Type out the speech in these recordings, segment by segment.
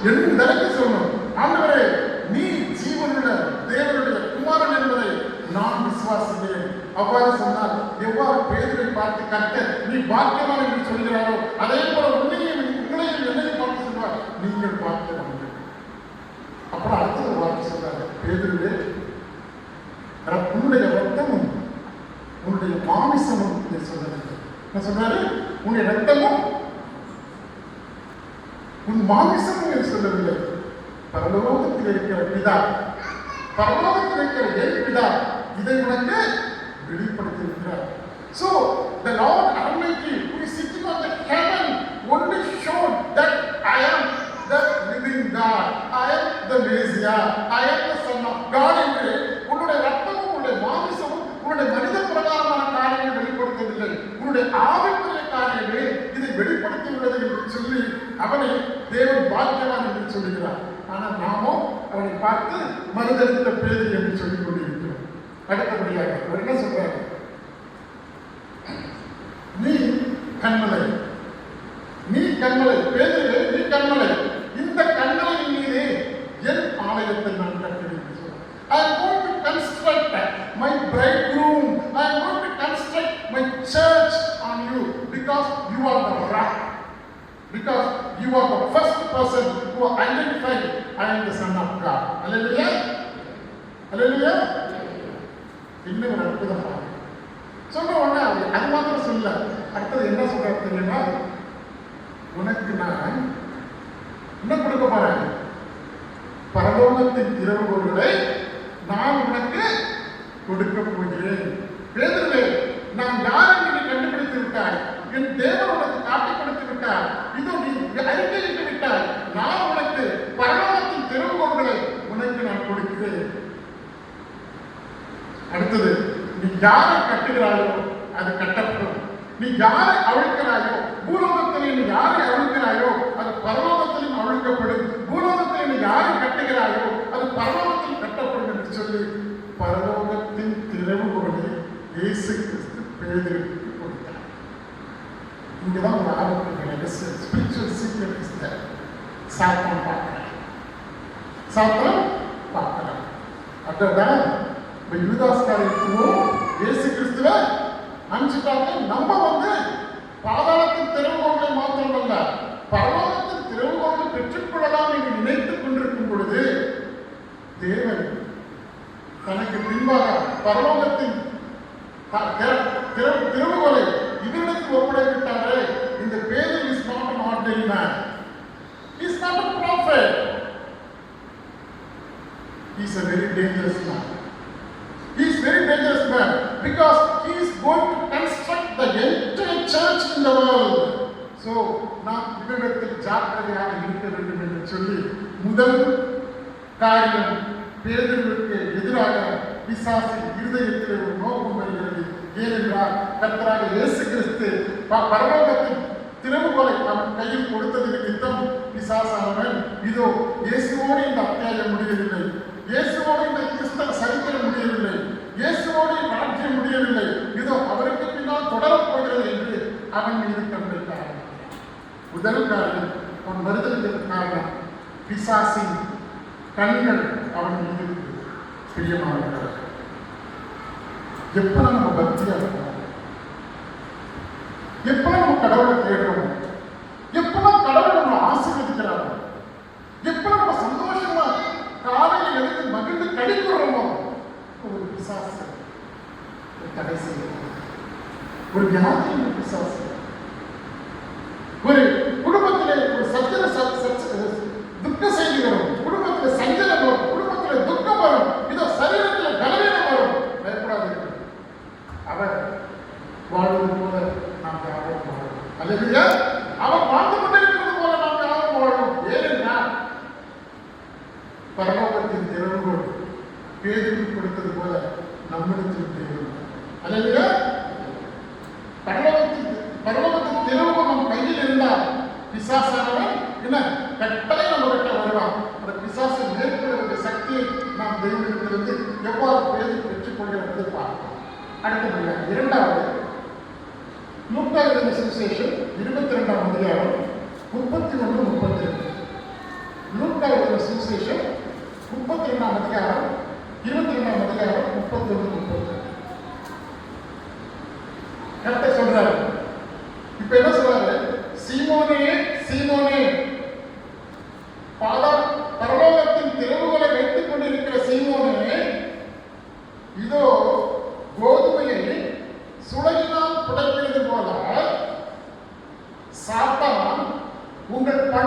என்று நினைக்க சொல்லணும். ஆண்டவரே, நீ ஜீவனுள்ள தேவனுடைய குமாரன் என்பதை நான் விசுவாசிக்கிறேன். அவ்வாறு சொன்னால் எவ்வாறு பேதுரை பார்த்து கர்த்தர் நீ பாக்கியவான் என்று சொல்கிறாரோ, அதே போல உங்களையும் என்னையும் பார்த்து சொல்வார், நீங்கள் பாக்கியவான். அப்புறம் அடுத்த ஒரு வார்த்தை சொல்றாரு, பேதுருவே, உன்னுடைய ரத்தமும் உன்னுடைய மாமிசமும் சொன்னது. என்ன சொல்றாரு? உன்னுடைய ரத்தமும் உன் மாமிசமும் சொல்லவில்லை, பரலோகத்தில் இருக்கிற பிதா, பரலோகத்தில் இருக்கிற என் பிதா இதை உனக்கு வெளிப்படுத்தியிருக்கிறார். So the Lord Almighty who is sitting on the heaven only showed that I am the living God, I am the Messiah, I am the Son of God என்று உன்னுடைய ரத்தமும் உன்னுடைய மாமிசமும் உன்னுடைய மனித பிரகாரமான காரியங்களை வெளிப்படுத்தவில்லை, உன்னுடைய ஆவிக்குரிய காரியங்களை இதை வெளிப்படுத்தியுள்ளது என்று சொல்லி அவனை தேவன் பாக்கியவான் என்று சொல்லுகிறார். ஆனால் நாமோ அவனை பார்த்து மறுதளித்த பேது என்று சொல்லிக் கொண்டிருக்கிறோம். அடுத்தபடியாக அவர் என்ன சொல்றாரு? நீ கண்மலை, நீ கண்மலை, பேதுருவே நீ கண்மலை, இந்த கண்மலையின் மீது என் ஆலயத்தை நான் கட்டுவேன். I am going to construct my bridegroom, I am going to construct my church on you because you are the rock, because you are the first person who identified I am the Son of God. Hallelujah, hallelujah. இன்னும் ஒரு அற்புதம் சொல்ற உடனே அது மாத்திரம் சொல்ல, அடுத்தது என்ன சொல்ற தெரியுமா? உனக்கு நான் என்ன கொடுக்க போறேன்? பரலோகத்தின் திறவுகோல்களை நான் உனக்கு கொடுக்க போகிறேன். பேதுருவே, நான் யார் என்று நீ கண்டுபிடித்து விட்டாய், என் தேவன் உனக்கு காட்டிக் கொடுத்து விட்டார், இதோ நீ அறிக்கையிட்டு விட்டாய், நான் உனக்கு பரலோகத்தின் திறவுகோல்களை உனக்கு நான் கொடுக்கிறேன். அடுத்தது, நீ யாரை கட்டுகிறாயோ அது கட்டப்படும், நீ யாரை அவிழ்க்கிறாயோ, பூலோகத்திலே நீ யாரை அவிழ்க்கிறாயோ அது பரலோகத்திலும் அவிழ்க்கப்படும், பூலோகத்திலே நீ யாரை கட்டுகிறாயோ அது பரலோகத்தில் கட்டப்படும் என்று சொல்லி பரலோகத்தின் திறவுகோலை இயேசு கிறிஸ்து பேதுருவுக்கு கொடுத்தார். இங்கதான் ஒரு ஆபத்து ஸ்பிரிச்சுவல் சீக்ரெட் இஸ் தேர். சாத்தான் பார்க்கிறான், சாத்தான் பார்க்கிறான். அதுதான் யூதாஸ்காரியத்துவம் இயேசு கிறிஸ்துவை அனுப்பிச்சிட்டாங்க. நம்ம பாதாளத்தின் திறவுகோலை மாத்திரமல்ல, பரலோகத்தின் திறவுகோலை பெற்றுக்கொள்ளலாம் என்று நினைத்துக் கொண்டிருக்கும் பொழுது தேவன் தனக்கு பின்பாக பரலோகத்தின் திறவுகோலை இவரிடத்தில் ஒப்படைவிட்டாரே. இந்த பேதுரு is not an ordinary man, he is not a prophet, he is a very dangerous man. He is very dangerous man because he is going to construct the entire church in the world. So நாம் இவரிடத்தில் ஜாக்கிரதையாக இருக்க வேண்டும் என்று சொல்லி முதல் காரியம், பேதுருவுக்கு எதிராக பிசாசின் இருதயத்தில் ஒரு நோக்கம் வருகிறது. ஏனென்றால் கர்த்தராக இயேசு கிறிஸ்து பரலோகத்தின் திறவுகோலை அவன் கையில் கொடுத்தது நிமித்தம் பிசாசானவன் இதோ இயேசுவோடு இந்த அத்தியாயம் முடியவில்லை, இயேசுவோடு இந்த கிறிஸ்தவ சரித்திரம் முடியவில்லை, இயேசுவோடு ராஜ்யம் முடியவில்லை, இதோ அவருக்கு பின்னால் தொடரப் போகிறது என்று அவன் மீது கண்டிருக்கிறார். முதல் காரியம், அவன் வருதலுக்கு காரணம் பிசாசின் கண்கள் அவன் மீது பிரியமானவர்கள். எப்ப நம்ம பக்தியா இருக்கோம், எப்ப நம்ம கடவுளை தேடுறோம், எப்பெல்லாம் கடவுளை நம்ம ஆசீர்வதிக்கிறாரோ, எப்ப நம்ம சந்தோஷமா காலையில் எழுந்து மகிழ்ந்து கடிக்கிறோமோ ஒரு பிசாசு ஒரு தடை செய்யும், ஒரு வியாதியின் பிசாசு, ஒரு குடும்பத்திலே ஒரு துக்க செய்தி வரும், குடும்பத்தில் சஞ்சலம் வரும், குடும்பத்தில் துக்கம் வரும், இதோ சரீரத்தில் பலவீனம் வரும். பயப்படாது, அவர் வாழ்வது போல நாம் யாரும் வாழும். அல்லது அவர் வாழ்ந்து கொண்டிருக்கிறது போல நாம் யாரும் வாழும். ஏனென்றால் பரலோகத்தின் திறவுகோல் பேதுருக்கு கொடுத்தது போல நம்மிடத்தில் தேவை. அல்லது பரலோகத்தின் திறவுகோல் நம் கையில் இருந்தால் பிசாசானவன் என்ன கட்டளை நம்ம கிட்ட வருவான். அந்த பிசாசை மேற்கொள்ள சக்தியை நாம் தெய்வத்திலிருந்து எவ்வாறு பேசி பெற்றுக் கொள்கிறது பார்க்கலாம். அடுத்தபடியாக இரண்டாவது, லூக்கா எழுதின சுவிசேஷம் 22ஆம் அதிகாரம் 31-32.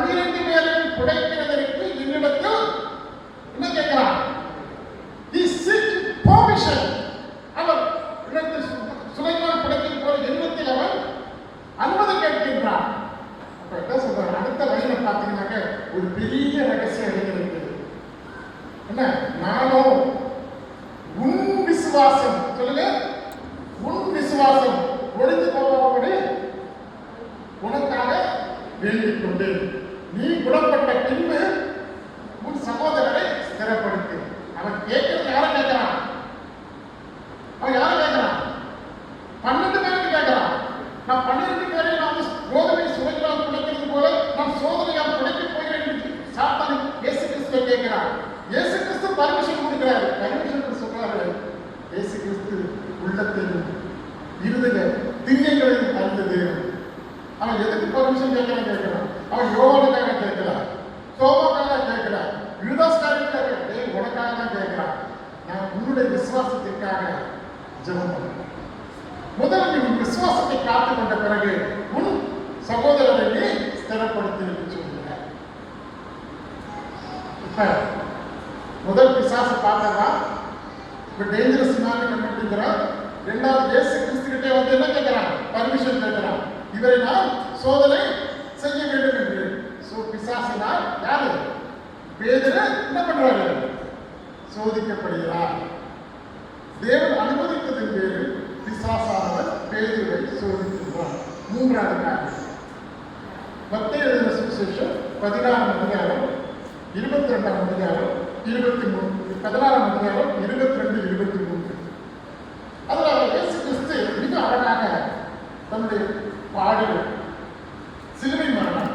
12 பேரையும் புடைக்கிறதற்கு என்னிடத்தில் என்ன கேட்கிறான்? He seeks permission. அவர் சுலைமான் புடைக்கிறது போல என்னத்தில் அவன் அனுமதி கேட்கின்றான். அப்ப என்ன சொல்றாரு? அடுத்த லைனை பார்த்தீங்கன்னாக்க ஒரு பெரிய ரகசியம் அடங்கியிருக்கு. என்ன? நானும் உன் விசுவாசம், சொல்லுங்க, உன் விசுவாசம் ஒழிந்து போகாதபடி உனக்காக வேண்டிக் கொண்டு நீ குணப்பட்ட பின்பு உன் சகோதரரை ஸ்திரப்படுத்து. அவன் கேட்கிறது யாரை கேட்கிறான்? அவன் யாரை கேட்கிறான்? 12 பேருக்கு கேட்கிறான். நான் 12 பேரை நான் கோதுமை சுவைகளால் குடைக்கிறது போல நான் சோதனையால் குடைக்கப் போகிறேன் என்று சாத்தான் இயேசு கிறிஸ்துவை கேட்கிறான். இயேசு கிறிஸ்து பர்மிஷன் கொடுக்கிறாரு. பர்மிஷன் சொல்றாரு. இயேசு கிறிஸ்து உள்ளத்தையும் இருதய திண்ணைகளையும் அறிந்தது. அவன் எதுக்கு பர்மிஷன் கேட்கிறான்? அவன் யோவானுக்காக கேட்கிறான், சோமாக்காக கேட்கிறான், யூதாஸ்காரிக்காக உனக்காக தான் கேட்கிறான். நான் உன்னுடைய விசுவாசத்திற்காக ஜெபம் பண்ணுறேன். முதல்ல நீ உன் விசுவாசத்தை காத்துக் கொண்ட பிறகு உன் சகோதரரை நீ ஸ்திரப்படுத்தி சொல்லுங்க. இப்ப முதல் பிசாசு பார்த்தா இப்ப டேஞ்சரஸ் மேன் கண்டுபிடிக்கிறான். இரண்டாவது இயேசு கிறிஸ்து கிட்டே வந்து என்ன கேட்கிறான்? பர்மிஷன் கேட்கிறான். இவரை நாம் சோதனை செய்ய வேண்டும் என்று. பிசாசினால் யாரு? பேதுரு என்ன பண்றாரு? சோதிக்கப்படுகிறார். தேவன் அனுமதித்ததின் பேரில் பிசாசானவர் பேதுருவை சோதிக்கின்றார். மூன்றாவது காரியம் மத்தேயு எழுதின சுவிசேஷம் 16ஆம் அதிகாரம் 22ஆம் அதிகாரம் 23, 16ஆம் அதிகாரம் 22, 23. அதனால இயேசு கிறிஸ்து மிக அழகாக தன்னுடைய பாடுகள், சிலுவை மரணம்,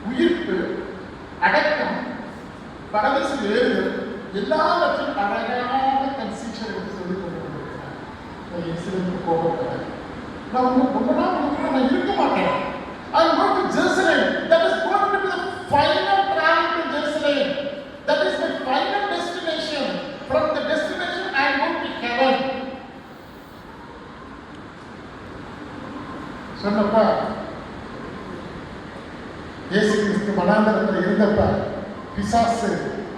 உயிர்ப்பு, அடக்கம், பரதேசில் ஏறுதல் எல்லாவற்றையும் அழகாக தன் சீஷர்களுக்கு சொல்லிக் கொண்டிருக்கிறார். இயேசுவுக்கு கோபப்பட்டார். நான் ரொம்ப நாள் நான் இருக்க மாட்டேன். I am going to Jerusalem. That is going to be the final travel to Jerusalem. That is my final destination. From the destination I am going to heaven. சொன்னப்ப இயேசு கிறிஸ்து வனாந்தரத்தில் இருந்தப்ப பிசாசு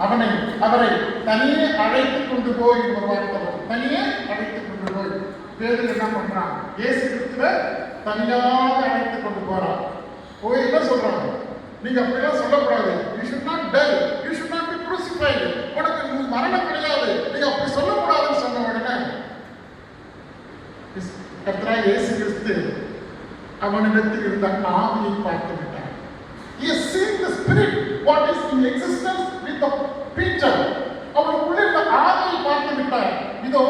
அவரை தனியே அழைத்துக் கொண்டு போய் தனியே அழைத்துக் கொண்டு போய் பேதுரு என்ன பண்றான்? இயேசு கிறிஸ்துவை தனியாக அழைத்துக் கொண்டு போறான். போய் என்ன சொல்றாங்க? நீங்க அப்படிலாம் சொல்லக்கூடாது. You should not die. You should not be crucified. உனக்கு மரணம் கிடையாது. நீங்க அப்படி சொல்லக்கூடாதுன்னு சொன்ன உடனே கர்த்தராகிய இயேசு கிறிஸ்து அவனிடத்தில் இருந்த ஆவியை பார்த்து விட்டார். He has seen the spirit what is in existence with the Peter. அவனுக்குள்ள இருந்த ஆவியை பார்த்து விட்டார். இதோ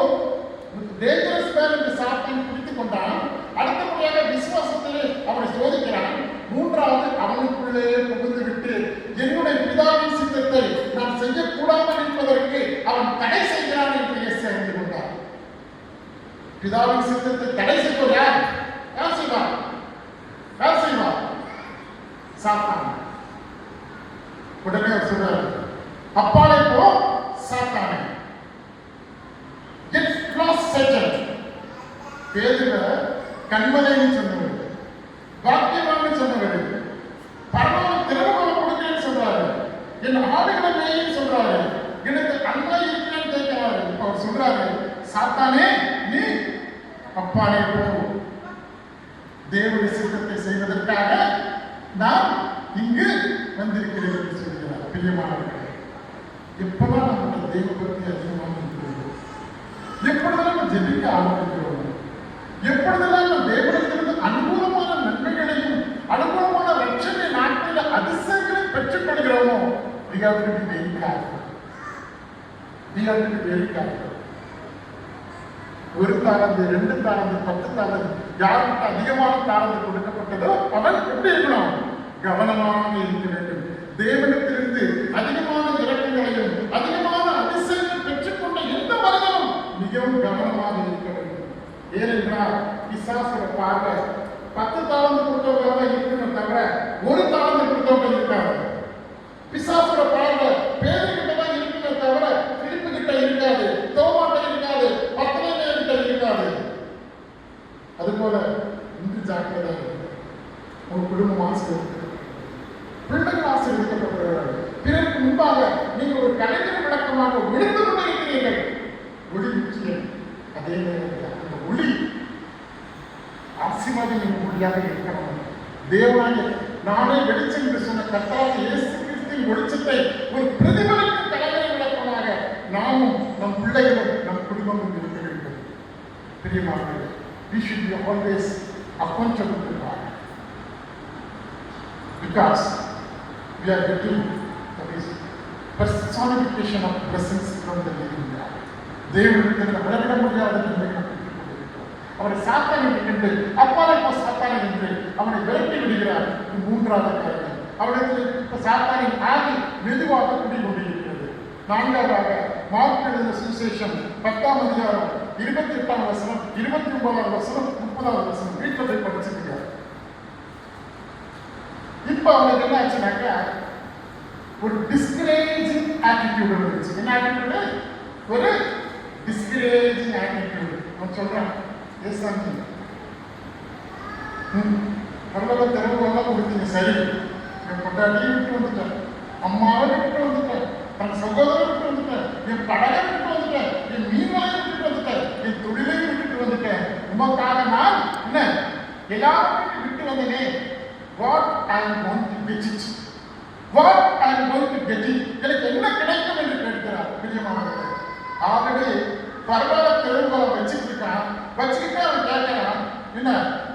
டேஞ்சரஸ் மேன் என்று சாத்தான் பிடித்துக் கொண்டான். அடுத்தபடியாக விசுவாசத்திலே அவனை சோதிக்கிறான். மூன்றாவது அவனுக்குள்ளே புகுந்து விட்டு என்னுடைய பிதாவின் சித்தத்தை நான் செய்யக்கூடாமல் இருப்பதற்கு அவன் தடை செய்கிறான் என்று இயேசு அறிந்து கொண்டார். பிதாவின் சித்தத்தை தடை செய்வது யார்? யார் செய்வார்? யார் செய்வார்? சாத்தான். உடனே அவர் சொல்றார், அப்பாலே போ சாத்தானே. Get lost Satan. பேதுரு கண்மலைன்னு சொன்னவர், வாக்கியவான்னு சொன்னவர், பரவாயில்ல திறமைகளை கொடுக்கிறேன்னு சொல்றாரு, என் ஆடுகளை மேயும் சொல்றாரு, எனக்கு அன்பா இருக்கிறேன்னு கேட்கிறாரு. அவர் சொல்றாரு, சாத்தானே நீ அப்பாலே போ. தேவனுடைய சித்தத்தை செய்வதற்காக நான் இங்கு வந்திருக்கிறேன் என்று சொல்கிறார். பிரியமானவர்களே, எப்பதான் நம்முடைய தெய்வ பக்தி அதிகமாக இருக்கிறது, எப்பொழுதெல்லாம் நம்ம ஜெபிக்க ஆரம்பிக்கிறோம், எப்பொழுதெல்லாம் நம்ம தேவனிடத்திலிருந்து அனுகூலமான நன்மைகளையும் அனுகூலமான ரட்சணை நாட்களில் அதிசயங்களை பெற்றுக் கொள்கிறோமோ, we have to be very careful. We have to be very careful. ஒரு தாளந்து, 2 தாளந்து, 10 தாளந்து, யாருக்கு அதிகமான தாளந்து கொடுக்கப்பட்டதோ அவன் எப்படி இருக்கணும்? கவனமாக இருக்க வேண்டும். தேவனிடத்திலிருந்து அதிகமான இரக்கங்களையும் அதிகமான அதிசயங்கள் பெற்றுக்கொண்ட எந்த மனிதனும் மிகவும் கவனமாக இருக்க வேண்டும். ஏனென்றால் பிசாசோட பார்வை 10 தாளந்து கொடுத்தவங்க இருக்கணும் தவிர 1 தாளந்து கொடுத்தவங்க இருக்காது. பிசாசோட பார்வை பேருக்கிட்ட தான் இருக்குமே தவிர பிலிப்பு கிட்ட இருக்காது, தோமாட்ட இருக்காது, பத்தனையில கிட்ட இருக்காது. அதுபோல இன்று ஜாக்கிரதை. ஒரு குடும்பம் ஆசை பிள்ளை ஆசீர்வதிக்கப்பட்டவர்கள். பிறருக்கு முன்பாக நீங்கள் ஒரு கலைஞர் விளக்கமாக விழுந்து கொண்டிருக்கிறீர்கள். ஒளி முக்கியம். அதே நேரத்தில் அந்த ஒளி ஆசீர்வாதம் ஒளியாக இருக்கணும். தேவனாகிய நானே வெளிச்சம் என்று சொன்ன கர்த்தராகிய இயேசு கிறிஸ்துவின் வெளிச்சத்தை ஒரு பிரதிபலிக்கும் கலைஞர் விளக்கமாக நாமும் நம் பிள்ளைகளும் நம் குடும்பமும் இருக்க வேண்டும். பிரியமானவர்களே, we should be always accountable to God, because we are getting the personification of blessings from the living God. தேவனிடத்தில் அளவிட முடியாத நன்மைகளை பெற்றுக் கொண்டிருக்கிறோம். அவரை சாத்தானை கண்டு அப்பாலை சாத்தானை என்று அவனை விரட்டி விடுகிறார். மூன்றாவது காரணம், அவனுக்கு சாத்தானின் ஆதி மெதுவாக குடிக்கொண்டிருக்கிறது. நான்காவதாக மார்க் எழுதின சுவிசேஷம் 10ஆம் அதிகாரம் 28ஆம் வசனம், 29ஆம் வசனம், 30ஆவது வசனம் வீட்டில் போய் படிச்சிருக்காரு. இப்ப அவனுக்கு என்ன ஆச்சுனாக்கா ஒரு டிஸ்கரேஜிங் ஆட்டிடியூட் இருந்துச்சு. என்ன ஆட்டிடியூடு? ஒரு டிஸ்கரேஜிங் ஆட்டிடியூட். அவன் சொல்றான், ஏசாமி பரவாயில்ல, திறவுகள்லாம் கொடுத்தீங்க, சரி, என் பொண்டாட்டியை விட்டு வந்துட்டேன், அம்மாவை விட்டு வந்துட்டேன், தன் சகோதரரை விட்டு வந்துட்டேன், என் படகை விட்டு வந்துட்டேன், என் மீன்களை விட்டு வந்துட்டேன், என் தொழிலை விட்டுட்டு வந்துட்டேன், உமக்காக நான் என்ன எல்லாரும் விட்டு வந்தேனே. What I am going to get it. What I am going to get it. எனக்கு என்ன கிடைக்கும் என்று கேட்கிறார். பிரியமானவர்களே, ஆல்ரெடி பரவாயில்ல திறவுகளை வச்சுட்டு இருக்கான். வச்சுக்கிட்டு அவன் கேட்கிறான், என்ன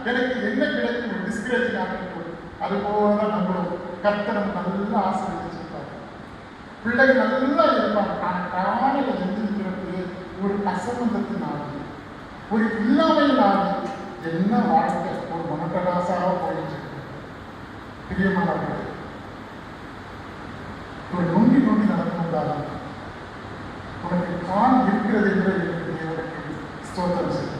எனக்கு என்ன கிடைக்கும்? Discouraging attitude. அதுபோல நம்மளும் கர்த்தர் நல்லா ஆசீர்வதிச்சிருப்பாங்க. பிள்ளைகள் நல்லா இருப்பாங்க. காலையில் எழுந்திருக்கிறது ஒரு அசம்பந்தத்தினால, ஒரு இல்லாமையினால என்ன வாழ்க்கை ஒரு மனக்கடாசாக போயிட்டு இருக்கு. பிரியமானவர்களே, ஒரு நொண்டி நடந்தாலும் உனக்கு கால் இருக்கிறது என்று தேவனுக்கு ஸ்தோத்திரம் செய்ய.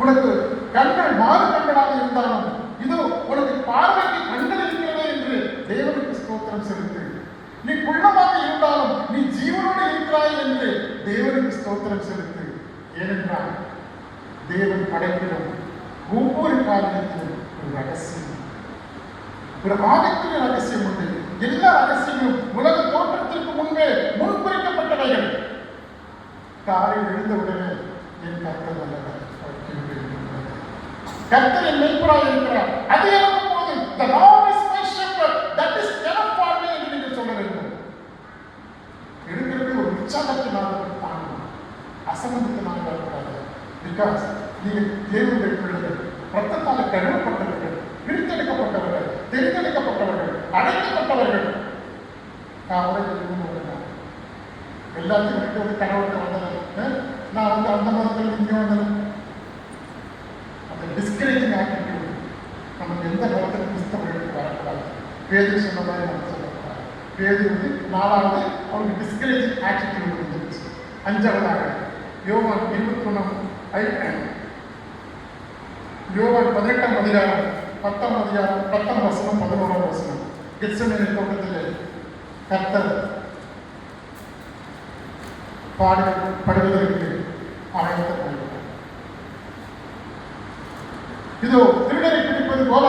உனக்கு கண்கள் மாறு கண்களாக இருந்தாலும் இதோ உனக்கு பார்வைக்கு கண்கள் இருக்கிறது என்று தேவனுக்கு ஸ்தோத்திரம் செலுத்து. நீ குள்ளமாக இருந்தாலும் நீ ஜீவனோடு இருக்கிறாய் என்று தேவனுக்கு ஸ்தோத்திரம் செலுத்து. ஏனென்றால் தேவன் படைப்பிலும் ஒவ்வொரு காரியத்திலும் ஒரு ரகசியம், ஒரு ஆவிக்குரிய ரகசியம் உண்டு. எல்லா ரகசியமும் உலக தோற்றத்திற்கு முன்பே முன்குறிக்கப்பட்டவைகள். காலையில் எழுந்தவுடனே என் கர்த்தர் நல்லவர், கர்த்தர் என் மெய்ப்பராய் இருக்கிறார், அது எனக்கு போதும். The Lord is my shepherd, that is enough for me என்று நீங்கள் சொல்ல வேண்டும். இருக்கிறது ஒரு உற்சாகத்தினால தாங்கணும், அசம்பந்தத்தினால இருக்காது. பிகாஸ் நீங்கள் தேவனுடைய பிள்ளைகள், ரத்தத்தால் கழுவப்பட்டவர்கள், பிரித்தெடுக்கப்பட்டவர்கள், தெரிந்தெடுக்கப்பட்டவர்கள், அழைக்கப்பட்டவர்கள். எல்லாத்தையும் விட்டு வந்து கடவுளுக்கு வந்தது. நான் வந்து அந்த மதத்தில் இங்கே வந்தது. அந்த டிஸ்கரேஜிங் ஆட்டிடியூட் நமக்கு எந்த காலத்தில் கிறிஸ்தவர்களுக்கு வரக்கூடாது. பேது சொன்ன மாதிரி நம்ம சொல்லக்கூடாது. பேது வந்து நாலாவது அவருக்கு டிஸ்கரேஜிங் ஆட்டிடியூட் இருந்துச்சு. அஞ்சாவதாக யோவான் 21 யோவான் 18ஆம் அதிகாரம் 10ஆம் அதிகாரம் 10ஆம் வசனம் 11ஆம் வசனம். கெத்செமனே தோட்டத்தில் கர்த்தர் பாடுவதற்கு ஆயத்தப்படுகிறார். இதோ திருடரை பிடிப்பது போல